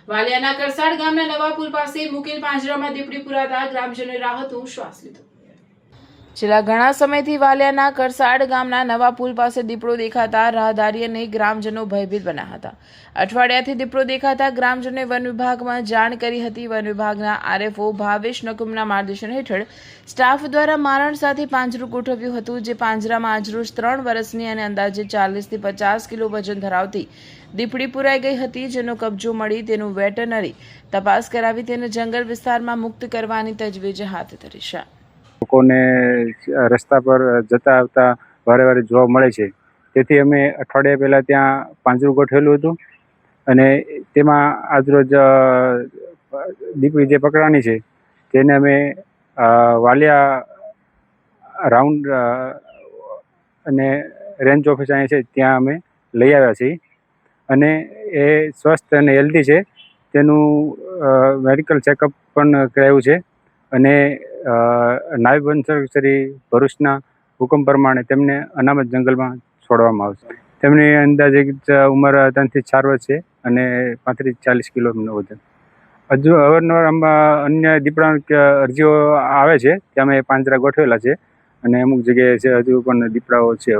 વાલિયાના કરસાડ ગામના નવા પુલ પાસે મુકેલ પાંજરામાં દીપડી પુરાતા ગ્રામજનોએ રાહતનો શ્વાસ લીધો। છેલ્લા ઘણા સમયથી વાલિયાના કરસાડ ગામના નવા પુલ પાસે દીપડો દેખાતા રાહદારી અને ગ્રામજનો ભયભીત બન્યા હતા। અઠવાડિયાથી દીપડો દેખાતા ગ્રામજનોએ વન વિભાગમાં જાણ કરી હતી। વન વિભાગના આરએફઓ ભાવેશ નકુમના માર્ગદર્શન હેઠળ સ્ટાફ દ્વારા મારણ સાથે પાંજરું ગોઠવ્યું હતું, જે પાંજરામાં આજરોજ 3 વર્ષની અને અંદાજે 40 થી 50 કિલો વજન ધરાવતી દીપડી પુરાઈ ગઈ હતી, જેનો કબજો મળી તેનું વેટરનરી તપાસ કરાવી તેને જંગલ વિસ્તારમાં મુક્ત કરવાની તજવીજ હાથ ધરી છે। લોકોને રસ્તા પર જતા આવતા વારે જોવા મળે છે, તેથી અમે અઠવાડિયા પહેલાં ત્યાં પાંજરું ગોઠવેલું હતું અને તેમાં આજરોજ દીપડી જે પકડાણી છે તેને અમે વાલિયા રાઉન્ડ અને રેન્જ ઓફિસ અહીં છે ત્યાં અમે લઈ આવ્યા છીએ અને એ સ્વસ્થ અને હેલ્ધી છે। તેનું મેડિકલ ચેકઅપ પણ કરાવ્યું છે અને નાયબ વન સંરક્ષક ભરૂચના હુકમ પ્રમાણે તેમને અનામત જંગલમાં છોડવામાં આવશે। તેમની અંદાજે ઉંમર 3 થી 4 વર્ષ છે અને 35-40 કિલોનું વજન। હજુ અવારનવાર અન્ય દીપડાની અરજીઓ આવે છે, ત્યાં અમે પાંજરા ગોઠવેલા છે અને અમુક જગ્યાએ છે હજુ પણ દીપડાઓ છે।